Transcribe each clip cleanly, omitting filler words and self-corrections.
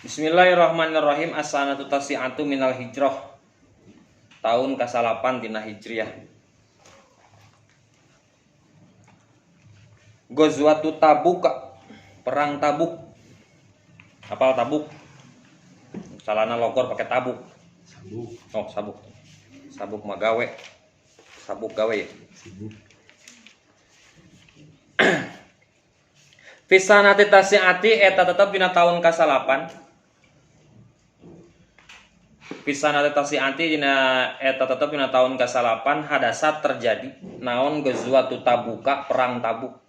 Bismillahirrahmanirrahim. As-sanatu tasi'atu minal hijrah. Tahun ke-8 tina Hijriah. Ghazwatu Tabuk, perang Tabuk. Apal Tabuk? Salana logor pakai tabuk. Sabuk. Oh, sabuk. Sabuk mah gawe. Sabuk gawe ya. Sibuk. Fisanati tasi'ati eta tetep dina tahun ke-8. Fisanati tasi'ati dina eta tetep dina tahun ke-8 hadasat terjadi naon ghazwatu Tabuka, perang Tabuk.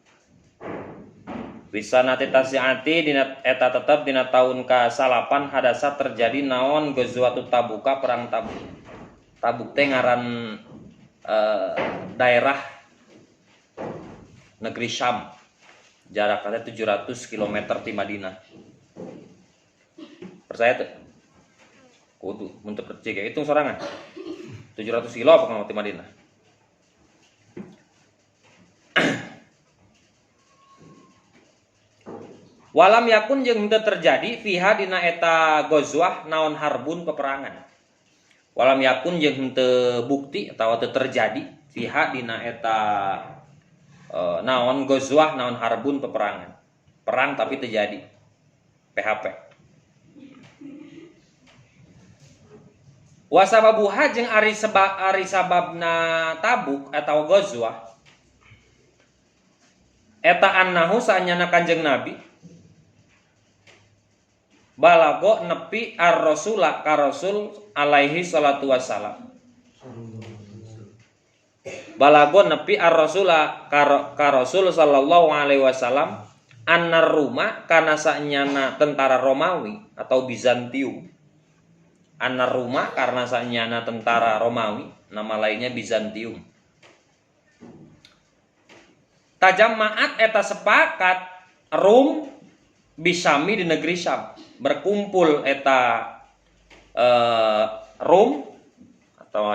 Fisanati tasi'ati dina eta tetep dina tahun ke-8 hadasat terjadi naon ghazwatu Tabuka, perang Tabuk. Tabuk teh ngaran daerah negeri Syam. Jaraknya 700 km di Madinah. Percaya tuh? Kudu untuk percaya hitung sorangan. 700 kilo apa kalau di Madinah? Walam yakun jeung teu terjadi fiha dina eta ghazwah naon harbun peperangan. Walam yakun jeung teu bukti atawa teu terjadi fiha dina eta naon ghazwah naon harbun peperangan. Perang tapi terjadi. PHP. Wasababuha jeung ari sababna Tabuk atawa ghazwah eta annahu saanyana Kanjeng Nabi balago nepi ar-rasula ka Rasul alaihi salatu wassalam. Balago nepi ar-rasula ka Rasul sallallahu alaihi wasallam annar Ruma kana saanyana tentara Romawi atau Bizantium. Annar Ruma karena saanyana tentara Romawi, nama lainnya Bizantium. Tajammaat eta sepakat Rum bisami di negeri Syam. Berkumpul eta Rum atau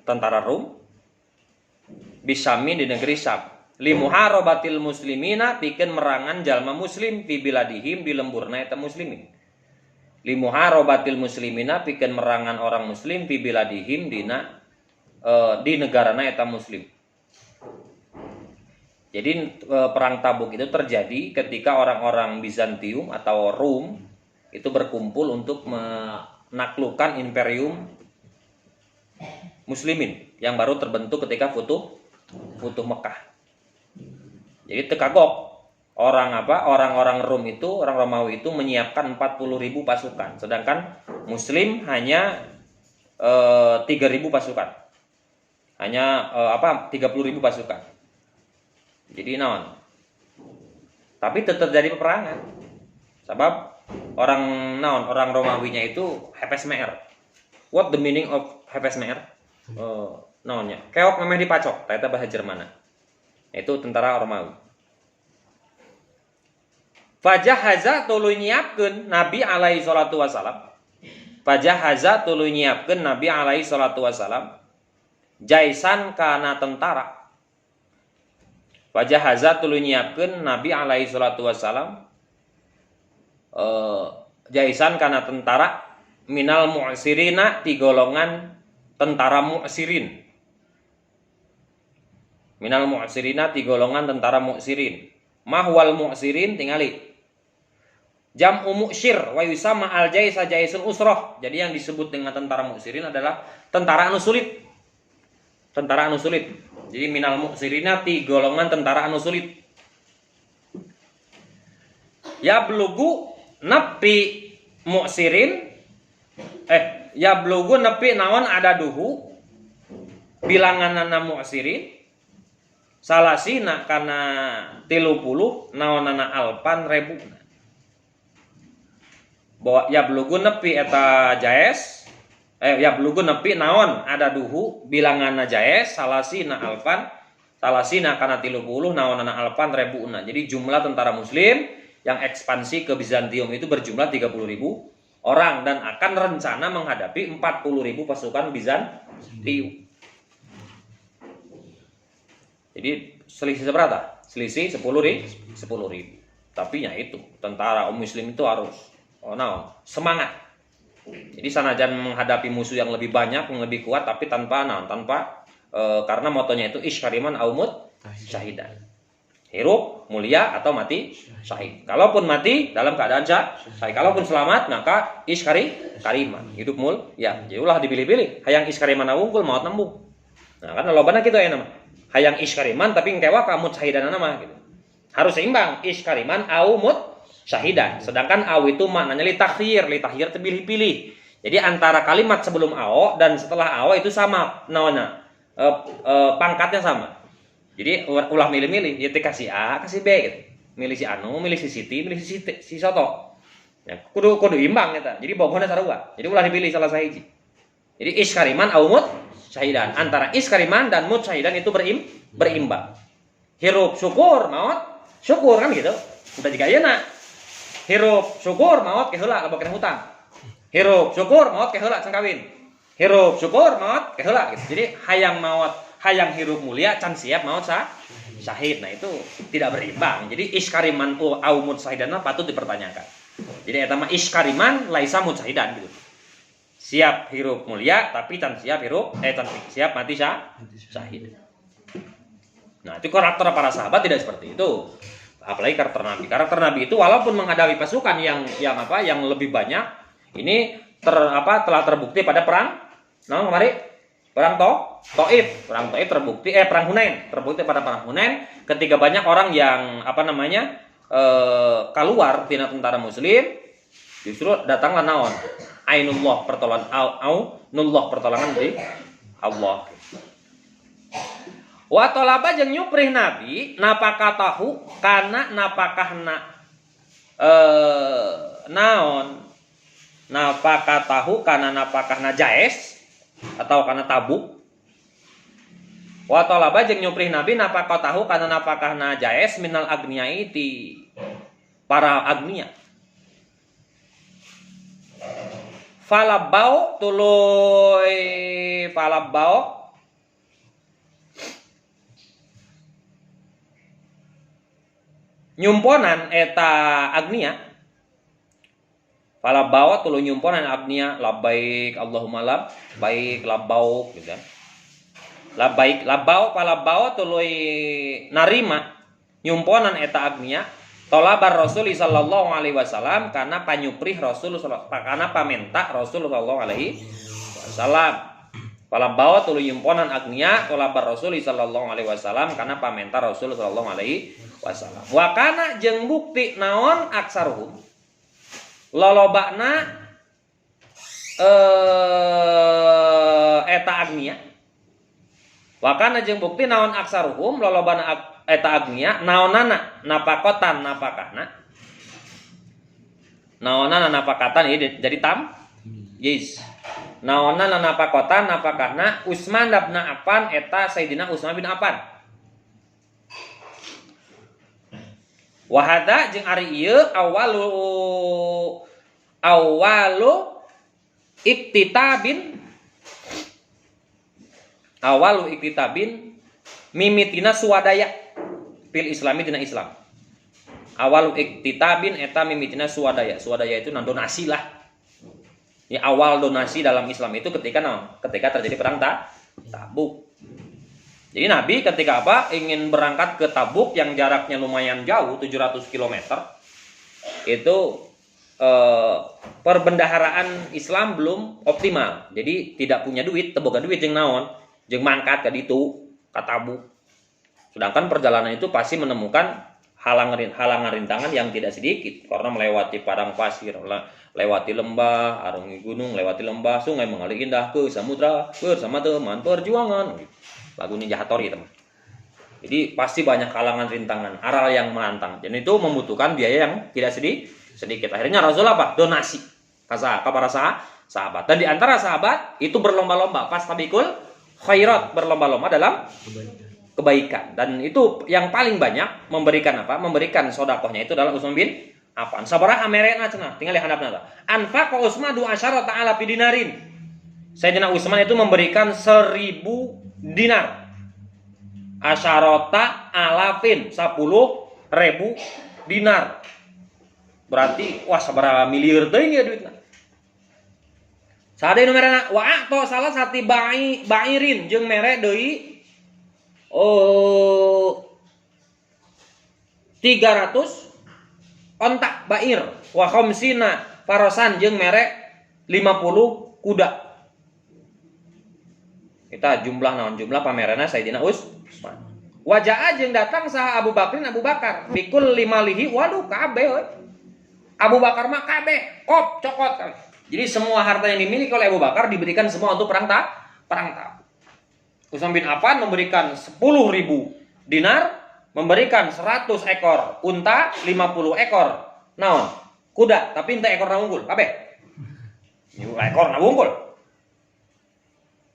tentara Rum bisami di negeri Syam. Limuharabatil muslimina pikeun merangan jalma muslim fi biladihim di lemburna eta muslimin. Limuharabatil muslimina pikeun merangan orang muslim fi biladihim dina di negarana eta muslim. Jadi perang Tabuk itu terjadi ketika orang-orang Bizantium atau Rum itu berkumpul untuk menaklukkan imperium muslimin yang baru terbentuk ketika Futuh Mekah. Jadi tekagok orang-orang Rum itu, orang Romawi itu menyiapkan 40.000 pasukan, sedangkan Muslim hanya 3.000 pasukan, hanya 30.000 pasukan. Jadi naon? Tapi tetap terjadi peperangan, sebab orang Romawinya itu hepesmeer. What the meaning of hepesmeer? Naonnya? Keok memeh dipacok, eta bahasa Jerman. Itu tentara Romawi. Fajahaza tuluy nyiapkeun Nabi alaihi salatu wasalam. Fajahaza tuluy nyiapkeun Nabi alaihi salatu wasalam jaisan kana tentara. Fajahaza tuluy nyiapkeun Nabi alaihi salatu wasalam jaisan kana tentara minal mu'sirina ti golongan tentara mu'sirin. Minal mu'sirina ti golongan tentara mu'sirin. Mahwal mu'sirin tingali Jam'u mu'syir wa yusama al-jaisa jaisul usroh. Jadi yang disebut dengan tentara mu'sirin adalah tentara anu sulit. Tentara anu sulit. Jadi minal mu'sirina ti golongan tentara anu sulit. Ya blugu nepi mu'sirin ya blugu nepi naon ada duhu bilanganana mu'sirin salasina kana 30 naonana alpan ribu. Bahwa ya blugu nepi eta jaes ya blugu nepi naon ada duhu bilanganna jaes salasina alpan salasina kana 30 naonana alpan ribuuna. Jadi jumlah tentara muslim yang ekspansi ke Bizantium itu berjumlah 30.000 orang dan akan rencana menghadapi 40.000 pasukan Bizantium. Jadi selisih seberapa? Selisih 10.000. Tapi ya itu tentara muslim itu harus semangat. Jadi sanajan menghadapi musuh yang lebih banyak, yang lebih kuat, tapi tanpa karena motonya itu iskariman aumut syahidan. Hirup mulia atau mati syahid. Kalaupun mati dalam keadaan syahid, kalaupun selamat maka kariman, hidup mulia. Jadi ulah dipilih-pilih. Hayang iskariman unggul maut nembung. Nah, kan lobana gitu ya nama. Hayang iskariman tapi engkewa kamut syahidan nama gitu. Harus seimbang, iskariman aumut syahidan. Sedangkan au itu maknanya litakhir itu pilih-pilih. Jadi antara kalimat sebelum au dan setelah au itu sama pangkatnya sama. Jadi ulah milih-milih, ya kasih A, kasih B gitu. Milih si Anu, milih si Siti, milih si Soto. Ya, kudu imbang gitu. Jadi pokoknya sarua. Jadi ulah dipilih salah sahiji. Jadi iskariman aumut syahidan. Antara iskariman dan mut syahidan itu berimbang. Hirup syukur maut syukur kan gitu. Udah juga ayeuna. Hirup syukur maut ke heula loba kena hutang. Hirup syukur maut ke heula can kawin. Hirup syukur maut ke heula gitu. Jadi hayang hirup mulia can siap maut syahid. Nah itu tidak berimbang. Jadi iskariman aumut syahidan patut dipertanyakan. Jadi eta mah iskariman laisa mut syahidan gitu. Siap hirup mulia tapi can siap siap mati syahid. Nah, itu karakter para sahabat tidak seperti itu. Apalagi karakter Nabi. Karakter Nabi itu walaupun menghadapi pasukan yang lebih banyak, ini telah terbukti pada perang perang Taif. Perang Hunain. Terbukti pada perang Hunain ketika banyak orang yang keluar tina tentara muslim, justru datanglah naon? Ainullah pertolongan dari Allah. Wa talaba jeung nyuprih Nabi napakatahu kana napakahna napakatahu kana napakahna Jais atau kana Tabuk. Wa talaba jeung nyuprih Nabi napakatahu kana napakahna Jais minal agniai ti para agnia. Falabau nyumponan eta agnia. Fala bawa tuluy nyumponan agnia labbaik Allahumma labbaik labbauk gitu. Labbaik labbau fala bawa tuluy narima nyumponan eta agnia tolabar Rasul sallallahu alaihi wasallam karena panyuprih Rasul karena pamenta Rasul sallallahu alaihi wasallam. Fala bawa tuluy nyumponan agnia tolabar Rasul sallallahu alaihi wasallam karena pamenta Rasul sallallahu alaihi wasallam. Wa kana jeung bukti naon aksaruhum lolobana eta agnia. Wa kana jeung bukti naon aksaruhum lolobana eta agnia naonana napakotan napakahna. Naonana napakatan ini jadi yes. Naonana napakotan napakahna Utsman bin Affan eta Sayyidina Utsman bin Affan. Wahada jeung ari ieu awalu iktitabin mimitina swadaya fil islami dina Islam. Awalu iktitabin eta mimitina swadaya. Swadaya itu donasi lah. Ya, awal donasi dalam Islam itu ketika terjadi perang Tabuk. Jadi Nabi ketika ingin berangkat ke Tabuk yang jaraknya lumayan jauh 700 km itu perbendaharaan Islam belum optimal. Jadi tidak punya duit, teboga duit jeung naon, jeung mangkat ka ditu ka Tabuk. Sedangkan perjalanan itu pasti menemukan halangan rintangan yang tidak sedikit karena melewati padang pasir, lewati lembah, arungi gunung, lewati lembah, sungai mengalir indah ke samudra bersama teman perjuangan. Lagu Ninja Hattori teman. Jadi pasti banyak halangan rintangan, aral yang menantang. Dan itu membutuhkan biaya yang tidak sedikit. Akhirnya Rasul donasi ke para sahabat. Dan di antara sahabat itu berlomba-lomba pas tabikul khairat, berlomba-lomba dalam kebaikan. Dan itu yang paling banyak memberikan Memberikan sedekahnya itu adalah Utsman bin Affan. Sabaraha merena cenah, tinggal handapna. Anfaqa Utsman 12 ta'ala fi dinarin. Sayyidina Utsman itu memberikan 1000 dinar. Asyarota alafin 10.000 dinar. berarti wah sabaraha miliar teuing ya duitna. Sadaya nu merena wa aqto salah sati ba'irin jeung mere deui 300 ontak bair wa khamsina farasan jeung mere 50 kuda. Kita jumlah naon jumlah pamerana Sayyidina Utsman. Wajah jeung datang saha Abu Bakrin Abu Bakar bikul limalihi waduh kabeh we. Abu Bakar mah kabeh kop cokot. Jadi semua harta yang dimiliki oleh Abu Bakar diberikan semua untuk perang tabuk. Utsman bin Affan memberikan 10.000 dinar, memberikan 100 ekor unta, 50 ekor naon kuda, tapi ente ekor na unggul kabeh. Ekor na unggul.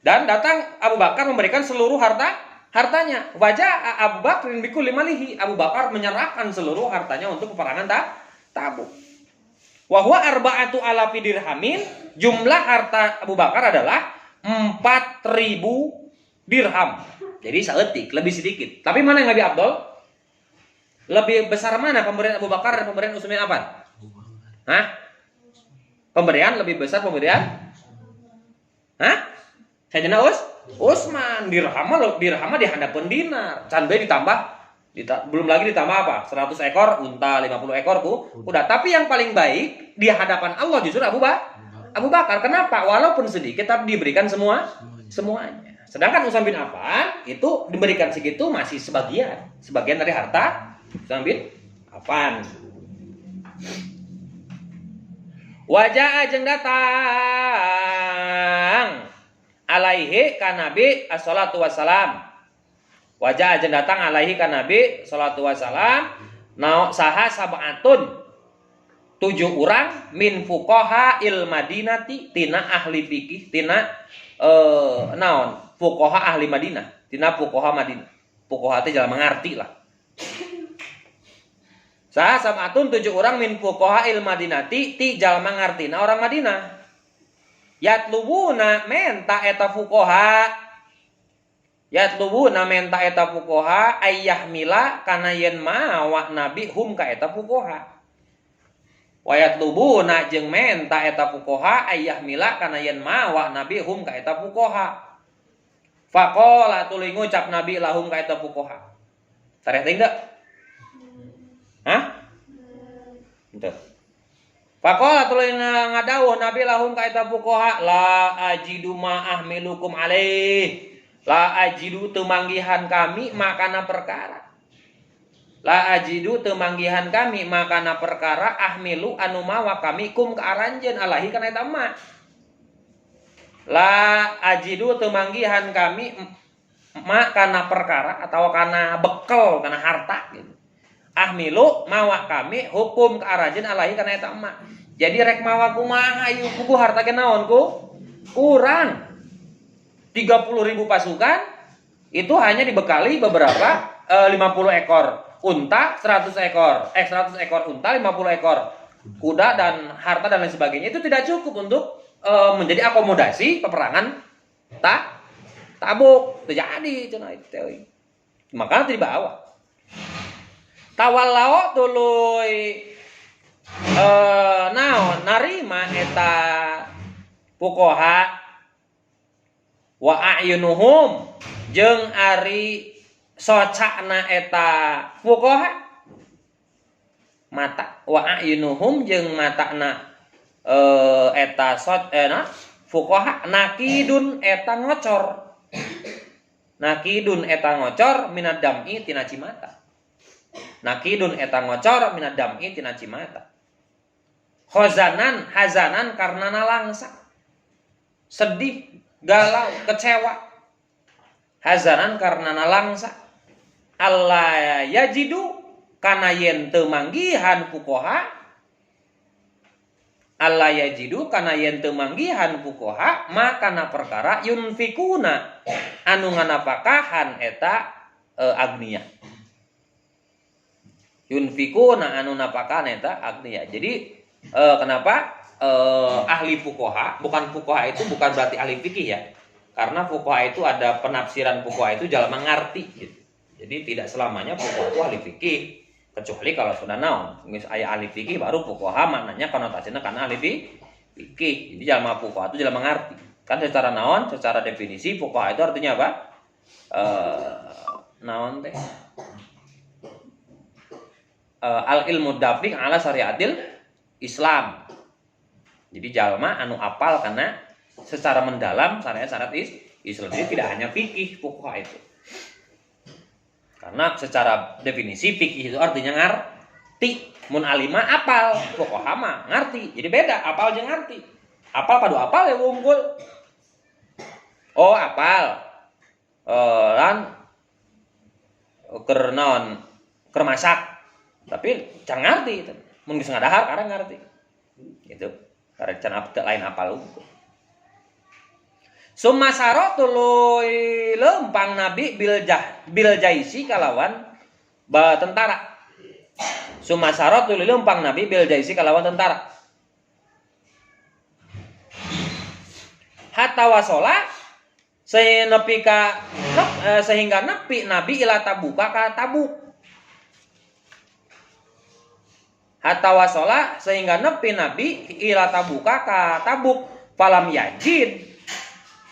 Dan datang Abu Bakar memberikan seluruh hartanya. Wajah Abu Bakar bikul limalihi. Abu Bakar menyerahkan seluruh hartanya untuk peperangan Tabuk. Wa huwa arba'atu alafi dirhamin. Jumlah harta Abu Bakar adalah 4.000 dirham. Jadi saeutik, lebih sedikit. Tapi mana yang lebih afdol? Lebih besar mana pemberian Abu Bakar dan pemberian Utsman bin Affan? Hah? Pemberian lebih besar pemberian? Hah? Sayyidina Utsman dirham dihandapeun dinar. Can bae belum lagi ditambah apa? 100 ekor unta, 50 ekor kuda. Tapi yang paling baik di hadapan Allah justru Abu Bakar. Kenapa? Walaupun sedikit tapi diberikan semuanya. Sedangkan Utsman bin Affan itu diberikan segitu masih sebagian dari harta Utsman bin Affan. Wajah jeung datang alaihi ka Nabi assalatu wassalam. Wajah jeung datang alaihi ka Nabi salatu wassalam saha sab'atun 7 urang min fuqaha il Madinati tina ahli fikih tina naon fuqaha ahli Madinah tina fuqaha Madinah. Fuqaha teh jalma ngarti lah. Saha sab'atun 7 urang min fuqaha il Madinati ti jalma ngartina orang Madinah. Yatlubuna menta eta fuqaha ayyah mila kana yen mawa nabi hum ka eta fuqaha. Wa yatlubuna jeung menta eta fuqaha ayyah mila kana yen mawa nabi hum ka eta fuqaha. Faqala tuluy ngucap nabi lahum ka eta fuqaha. Tareh teh da? Hah? Henteu. Faqala tuluy ngadawuh nabi lahum ka eta fuqaha la ajidu ma ahmilukum alaih. La ajidu teu manggihan kami makana perkara. La ajidu teu manggihan kami makana perkara ahmilu anu mawa kami kum ka aranjeun alahi kana eta ma. La ajidu teu manggihan kami makana perkara atau kana bekel kana harta gitu. Ahmilu mawa kami hukum ka aranjeun alahi kana eta ma. Jadi rek mawa kumaha ieu kudu harta ge naon ku? Kurang. 30.000 pasukan itu hanya dibekali beberapa 50 ekor unta, 100 ekor unta, 50 ekor kuda dan harta dan lain sebagainya. Itu tidak cukup untuk menjadi akomodasi peperangan Tabuk. Terjadi cenah itu. Maka dibawa. Tawallau tuluy naon narima eta fuqaha wa a'yunuhum jeung ari socana eta fuqaha mata wa a'yunuhum jeung matana eta fuqaha nakidun eta ngocor minad dam'i tina cimata. Nakidun eta ngocor minad dam'i tina cimata. Hazanan karena nalangsa. Sedih, galau, kecewa. Hazanan karena nalangsa. Allah yajidu kana yen teu manggihan fuqaha. Allah yajidu kana yen teu manggihan fuqaha makana perkara yunfikuna anu nganapakahan eta agniya. Yunfikuna anu napakahan eta agniya. Jadi kenapa ahli fuqaha, bukan fuqaha itu bukan berarti ahli fikih ya. Karena fuqaha itu ada penafsiran fuqaha itu jalma ngarti gitu. Jadi tidak selamanya fuqaha itu ahli fikih. Kecuali kalau sudah naon, geus aya ahli fikih baru fuqaha maknanya konotasinya karena ahli fikih. Jadi jalma fuqaha itu jalma ngarti. Kan secara naon, secara definisi fuqaha itu artinya apa? Naon teh? Al ilmu dafiq ala syariatil Islam. Jadi jalma anu apal karena secara mendalam syariat Islam. Jadi tidak hanya fikih fuqaha itu. Karena secara definisi fikih itu artinya ngarti. Mun alima apal, fuqaha mah ngarti. Jadi beda apal jeung ngarti. Apal padu apal ya unggul. Oh, apal. Lan keur naon? Keur masak. Tapi can ngarti. Mun geus ngadahar karang ngarti. Gitu. Karek can lain apal unggul. Summa saro tuluy lempang Nabi bil jaisi kalawan tentara. Summa saro tuluy lempang Nabi bil jaisi kalawan tentara. Hatta wasola sehingga nepi Nabi ila Tabuka ka Tabuk. Hatta wasola sehingga nepi Nabi ila Tabuka ka Tabuk. Falam yajid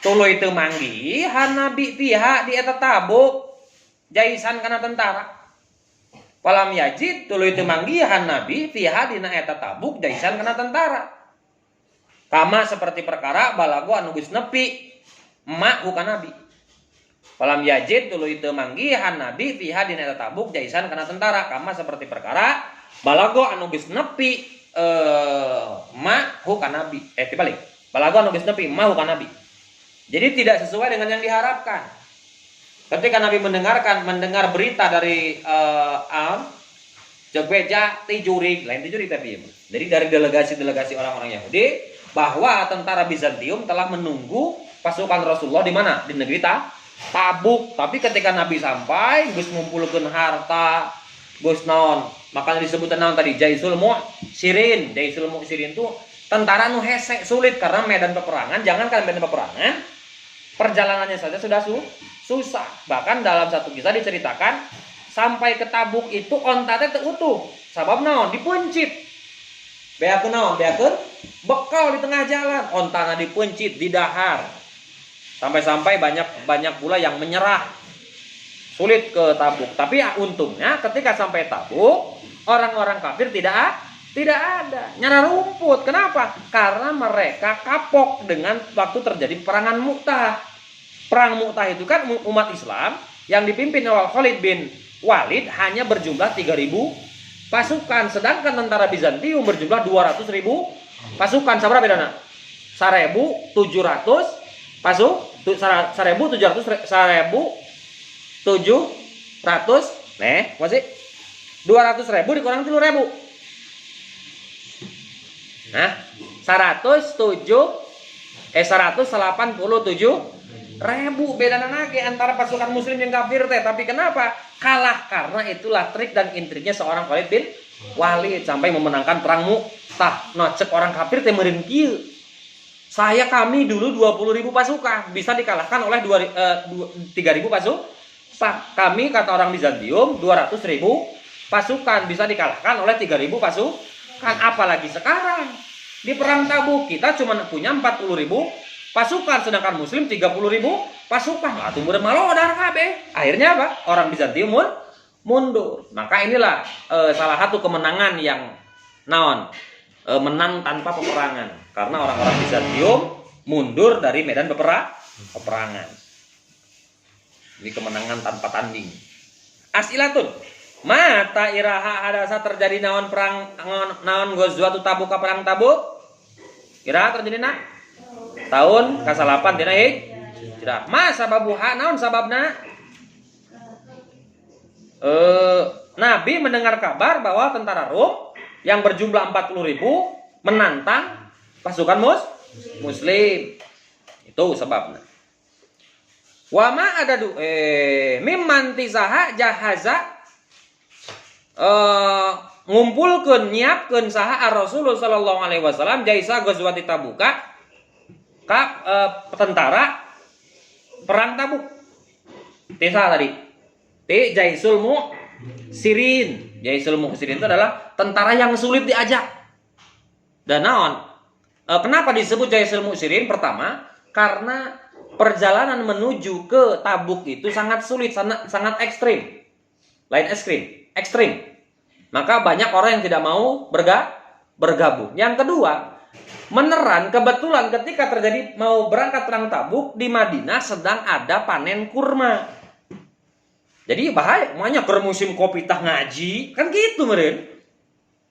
tuluy teu manggihan Nabi fiha di eta Tabuk jaisan kana tentara. Falam yajid tuluy teu manggihan Nabi fiha dina eta Tabuk jaisan kana tentara. Kama seperti perkara balago anu geus nepi emak ku Nabi. Falam yajid tuluy teu manggihan Nabi fiha dina eta Tabuk jaisan kana tentara. Kama seperti perkara balago anu geus nepi emak ku Nabi. Dibalik. Balago anu geus nepi emak ku Nabi. Jadi tidak sesuai dengan yang diharapkan. Ketika Nabi mendengar berita dari Jogbeja Tijurik, lain Tijurik tapi jadi dari delegasi orang-orang Yahudi bahwa tentara Bizantium telah menunggu pasukan Rasulullah di mana? Di negeri Tabuk. Tapi ketika Nabi sampai, geus ngumpulkeun harta, geus naon? Makanya disebutkan naon tadi Jaisul Mu'sirin. Jaisul Mu'sirin itu tentara nu hese sulit karena medan peperangan, jangankan medan peperangan, perjalanannya saja sudah susah. Bahkan dalam satu kisah diceritakan sampai ke Tabuk itu onta teh teu utuh. Sabab naon? Dipencit. Beakeun naon? Beakeun bekal di tengah jalan, ontana dipencit, didahar. Sampai-sampai banyak pula yang menyerah. Sulit ke Tabuk. Tapi untungnya ketika sampai Tabuk, orang-orang kafir tidak ada. Nyara rumput. Kenapa? Karena mereka kapok dengan waktu terjadi perangan Mu'tah. Perang Mu'tah itu kan umat Islam yang dipimpin oleh Khalid bin Walid hanya berjumlah 3.000 pasukan. Sedangkan tentara Bizantium berjumlah 200.000 pasukan. Sabaraha bedana? 1.700 1.700 masih 200.000 dikurang 3.000. Nah, 187.000 bedana nage antara pasukan muslim yang kafir teh. Tapi kenapa? Kalah karena itulah trik dan intriknya seorang Khalid bin Walid sampai memenangkan perang Mu'tah. Nah, cek orang kafir teh meureun kieu. Kami dulu 20.000 pasukan bisa dikalahkan oleh 3.000 pasukan. Kami kata orang Bizantium 200.000 pasukan bisa dikalahkan oleh 3.000 pasukan. Apalagi sekarang di perang Tabuk kita cuma punya 40.000 pasukan, sedangkan Muslim 30.000 pasukan. Atuh malodar kabeh. Akhirnya apa? Orang Bizantium mundur. Maka inilah salah satu kemenangan yang naon? Menang tanpa peperangan. Karena orang-orang Bizantium mundur dari medan peperangan. Ini kemenangan tanpa tanding. As'ilatun. Mata iraha hadasa terjadi naon perang naon Ghazwatu Tabuk ka perang Tabuk? Iraha terjadi na tahun ka-8 dina Hijrah. Ma sababuha naon sababna? Nabi mendengar kabar bahwa tentara Rom yang berjumlah 40.000 menantang pasukan Muslim. Itu sebabnya. Wa ma adadu mimman tisaha jahaza ngumpulkeun nyiapkeun saha Rasulullah sallallahu alaihi wasallam jaisa ghazwati Tabuka ka tentara perang Tabuk. Tisa tadi. Ti Jaisul Mu'sirin. Jaisul Mu'sirin itu adalah tentara yang sulit diajak. Dan naon? Kenapa disebut Jaisul Mu'sirin? Pertama, karena perjalanan menuju ke Tabuk itu sangat sulit, sangat ekstrim. Lain ekstrim. Maka banyak orang yang tidak mau bergabung. Yang kedua, meneran kebetulan ketika terjadi mau berangkat perang Tabuk di Madinah sedang ada panen kurma. Jadi bahaya, makanya ke musim kopi tah ngaji, kan gitu meren.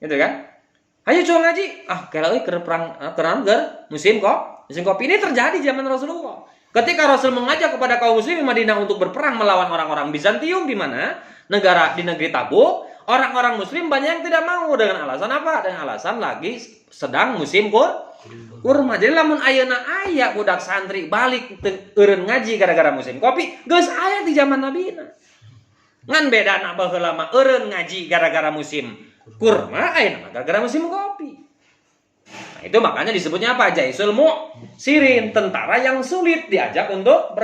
Gitu kan? Ayo coba ngaji. Kalau ke perang musim kopi ini terjadi zaman Rasulullah. Ketika Rasul mengajak kepada kaum muslim di Madinah untuk berperang melawan orang-orang Bizantium di mana? Di negeri Tabuk, orang-orang muslim banyak yang tidak mau dengan alasan apa? Dengan alasan lagi sedang musim kurma. Jadi lamun ayeuna aya budak santri balik eureun ngaji gara-gara musim kopi, geus aya di zaman Nabina. Ngan beda na baheula mah eureun ngaji gara-gara musim kurma, ayeuna gara-gara musim kopi. Nah, itu makanya disebutnya apa? Jaisul Mu'sirin, tentara yang sulit diajak untuk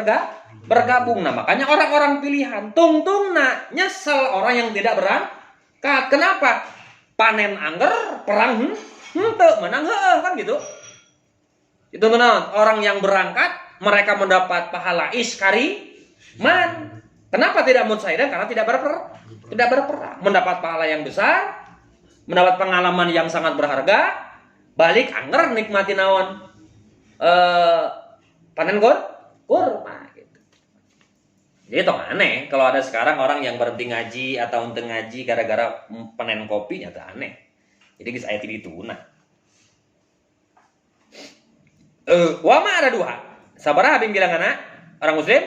bergabung. Nah, makanya orang-orang pilihan tungtungna nyesel orang yang tidak berangkat. Kenapa? Panen angger, perang henteu menang heueuh kan gitu. Itu benar, orang yang berangkat mereka mendapat pahala iskariman. Kenapa tidak mutsaidah? Karena tidak berperang. Mendapat pahala yang besar, mendapat pengalaman yang sangat berharga, balik angger nikmati naon panen kurma gitu. Jadi itu aneh kalau ada sekarang orang yang berhenti ngaji atau untuk ngaji gara-gara panen kopi, nyata aneh. Jadi geus aya ti ditu nah. Wama ada dua. Sabaraha abing bilang anak orang muslim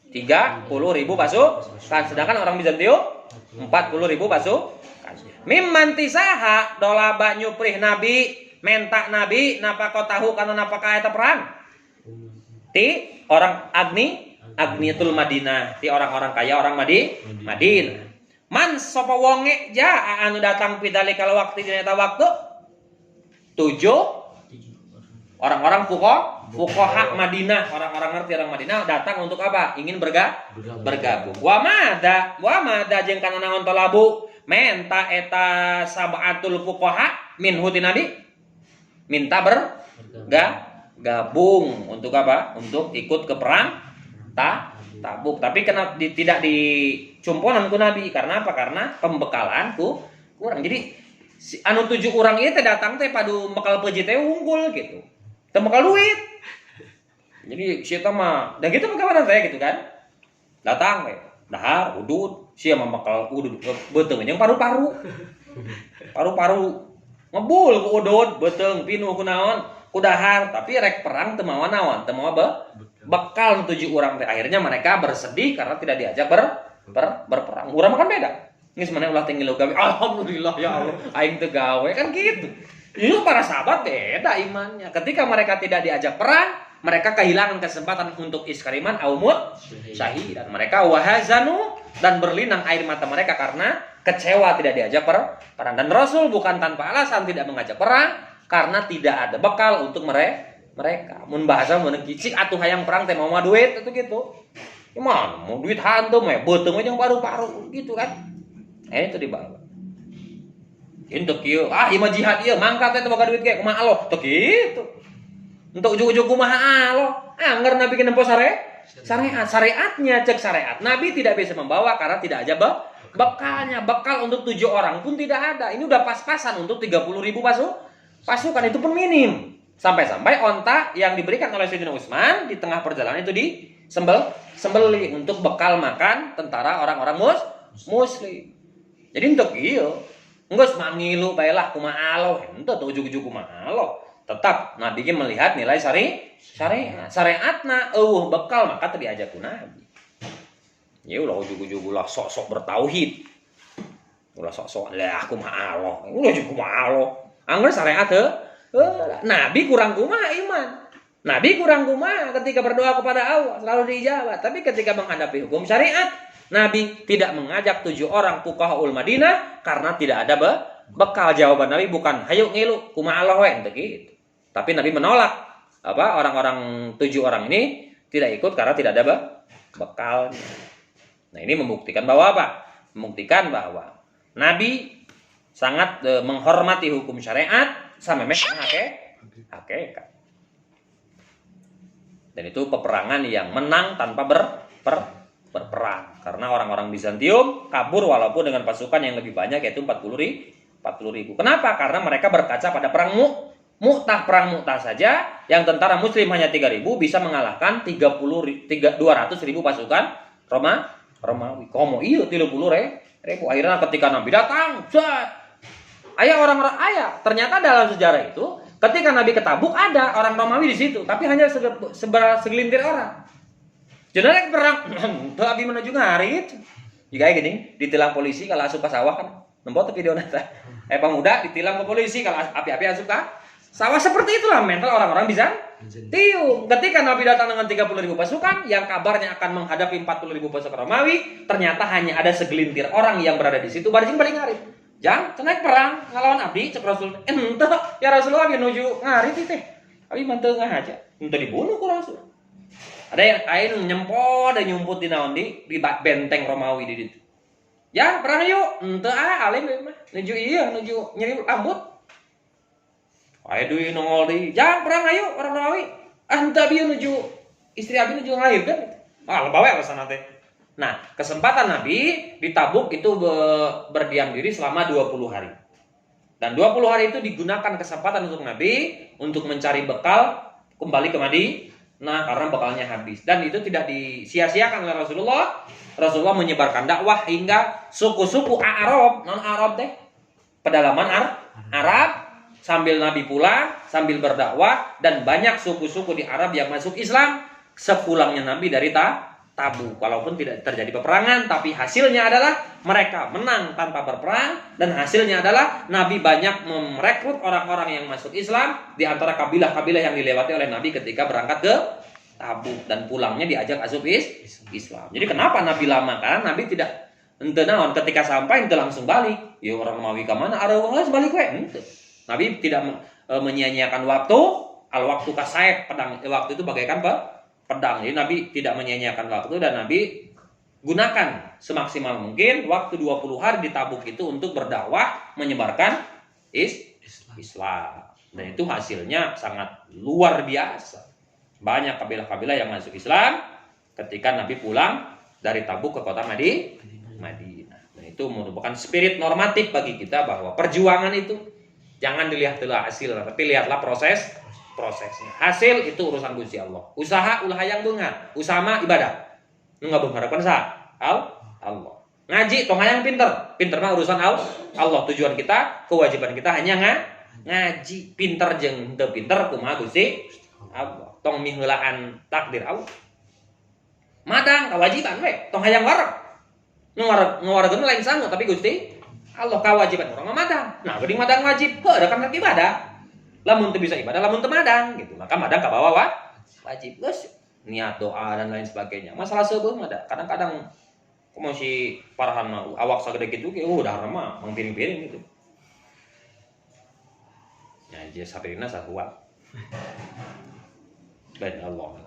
30.000 pasukan, sedangkan orang Bizantium 40.000 pasukan. Mimman tisaha dolaba nyuprih nabi mentak nabi napako tahu kana napaka eta perang. Ti orang agniyatul Madinah, ti orang-orang kaya orang Madinah. Man sapa wonge jaa anu datang pidali kalau waktu dina eta waktu 7 orang-orang fuqaha Madinah, orang-orang ngerti orang Madinah datang untuk apa? Ingin bergabung. Wa mada jeung kana naon talabu menta eta sab'atul fuqaha minhu ti nabi minta gabung untuk apa? Untuk ikut ke perang Tabuk. Tapi tidak dicumponan ku nabi karena apa? Karena pembekalan kurang. Jadi anu 7 orang ieu teh datang teh padu bekal peji teh unggul gitu. Teu bekal duit. Jadi siapa mah dan gitu kawan saya gitu kan. Datang we, dahar udud, sia mah bakal udud beuteung jeung paru-paru. Paru-paru ngebul ku udud, beuteung pinuh ku naon? Ku dahar, tapi rek perang teu mawa naon? Teu mawa bekal 7 urang teh. Akhirnya mereka bersedih karena tidak diajak berperang. Urang mah kan beda. Geus maneh ulah teh ngilu gawe. Alhamdulillah ya Allah, aing teu gawe kan gitu. Itu para sahabat beda imannya. Ketika mereka tidak diajak perang, mereka kehilangan kesempatan untuk iskariman aumut syahid. Dan mereka wahazanu dan berlinang air mata mereka karena kecewa tidak diajak perang. Dan Rasul bukan tanpa alasan tidak mengajak perang karena tidak ada bekal untuk mereka. Mun bahasa mun kicik atuh hayang perang teh mau duit itu gitu. Gimana mau duit hantu mah beuteung jeung paru-paru gitu kan. Itu dibawa. Untuk kieu, imah jihad ieu mangkat teh boga duit ge kumaha Allah. Teu kitu. Untuk ujug-ujug kumaha Allah. Angger Nabi nempo syariatnya cek syariat. Nabi tidak bisa membawa karena tidak ada bekalnya. Bekal untuk 7 orang pun tidak ada. Ini udah pas-pasan untuk 30.000 pasukan itu pun minim. Sampai-sampai onta yang diberikan oleh Sayyidina Utsman di tengah perjalanan itu disembeli untuk bekal makan tentara orang-orang muslim. Jadi untuk ieu geus mangilu baelah kumaha Allah, henteu teu ujug-ujug kumaha Allah. Tetap Nabi ge melihat nilai syariatna eueuh bekal maka teu diajak ku Nabi. Ya ulah ujug-ujug ulah sok-sok bertauhid. Ulah sok-sok lah kumaha Allah. Ulah ujug kumaha Allah. Angger syariat teu Nabi kurang kumaha iman. Nabi kurang kumaha ketika berdoa kepada Allah selalu diijabah. Tapi ketika menghadapi hukum syariat, Nabi tidak mengajak 7 orang fuqahaul Madinah karena tidak ada bekal. Jawaban Nabi bukan hayu ngilu kumaha Allah we gitu. Tapi Nabi menolak orang-orang 7 orang ini tidak ikut karena tidak ada bekal. Nah, ini membuktikan bahwa apa? Membuktikan bahwa Nabi sangat menghormati hukum syariat sama hakikat. Dan itu peperangan yang menang tanpa berperang. Karena orang-orang Bizantium kabur walaupun dengan pasukan yang lebih banyak yaitu 40.000. Kenapa? Karena mereka berkaca pada perang Mu'tah. Perang Mu'tah saja yang tentara muslim hanya 3.000 bisa mengalahkan 200.000 pasukan Romawi. Komo iya 30.000. Akhirnya ketika Nabi datang, ternyata dalam sejarah itu ketika Nabi ke Tabuk ada orang Romawi di situ, tapi hanya segelintir orang. Jenazah perang, Nabi menuju ngarit. Jika gini, ditilang polisi kalau asup ke sawah kan. Nembot video nanti. Pemuda ditilang ke polisi kalau api-api asup ke sawah. Seperti itulah mental orang-orang Bizantium. Ketika Nabi datang dengan 30.000 pasukan yang kabarnya akan menghadapi 40.000 pasukan Romawi, ternyata hanya ada segelintir orang yang berada di situ. Balik ngarit. Jangan naik perang ngelawan Nabi cek Rasul. Entah ya Rasulullah menuju ngarit itu. Abi mantengah aja. Entah dibunuh ku Rasul. Ada yang kain nyempot dan nyumput di naon di benteng Romawi di situ. Ya perang yuk. Entah alim mah. Nuju nyeri rambut. Ayo deui nongol deui. Jangan perang ayo orang Romawi. Entah bieu nuju istri Abi nuju ngahirkeun. Malah bawa alasan teh. Nah, kesempatan Nabi di Tabuk itu berdiam diri selama 20 hari. Dan 20 hari itu digunakan kesempatan untuk Nabi untuk mencari bekal kembali ke Madinah karena bekalnya habis. Dan itu tidak disia-siakan oleh Rasulullah. Rasulullah menyebarkan dakwah hingga suku-suku Arab, non-Arab deh, pedalaman Arab, sambil Nabi pulang, sambil berdakwah, dan banyak suku-suku di Arab yang masuk Islam sepulangnya Nabi dari Tabuk. Walaupun tidak terjadi peperangan, tapi hasilnya adalah mereka menang tanpa berperang, dan hasilnya adalah Nabi banyak merekrut orang-orang yang masuk Islam di antara kabilah-kabilah yang dilewati oleh Nabi ketika berangkat ke Tabuk, dan pulangnya diajak asup Islam. Jadi kenapa Nabi lama? Karena Nabi tidak ketika sampai ente langsung balik. Ya orang Romawi ke mana? Ada orang lain balik ente. Nabi tidak menyia-nyiakan waktu. Al-waktu kasaib pedang. Waktu itu bagaikan pedang. Jadi Nabi tidak menyia-nyiakan waktu dan Nabi gunakan semaksimal mungkin waktu 20 hari di Tabuk itu untuk berdakwah, menyebarkan Islam. Dan itu hasilnya sangat luar biasa. Banyak kabilah-kabilah yang masuk Islam ketika Nabi pulang dari Tabuk ke kota Madinah. Dan itu merupakan spirit normatif bagi kita bahwa perjuangan itu jangan dilihatlah hasil, tapi lihatlah prosesnya. Hasil itu urusan Gusti Allah. Usaha ulah hayang beungar, usaha mah ibadah. Nu ngabenghareupan saha? Allah. Ngaji tong hayang pinter. Pinter mah urusan Allah. Tujuan kita, kewajiban kita hanya ngaji. Pinter jeung teu pinter kumaha Gusti Allah. Tong miheulaan takdir Allah. Madang kewajiban we, tong hayang wareg. Nu ngawaregeun lain sanggup tapi Gusti Allah kewajiban urang mah madang. Nah, geuning madang wajib, heuh kan ibadah. Lamun teu bisa ibadah, lamun teu madang gitu. Maka madang ka bawah wajib geus niat doa dan lain sebagainya. Masalah seubeung mah kadang-kadang kumaha si parahan awak sagede kitu ge udah mah mangpiring-piring gitu. Ya je sapirina sahuat. Dan Allah.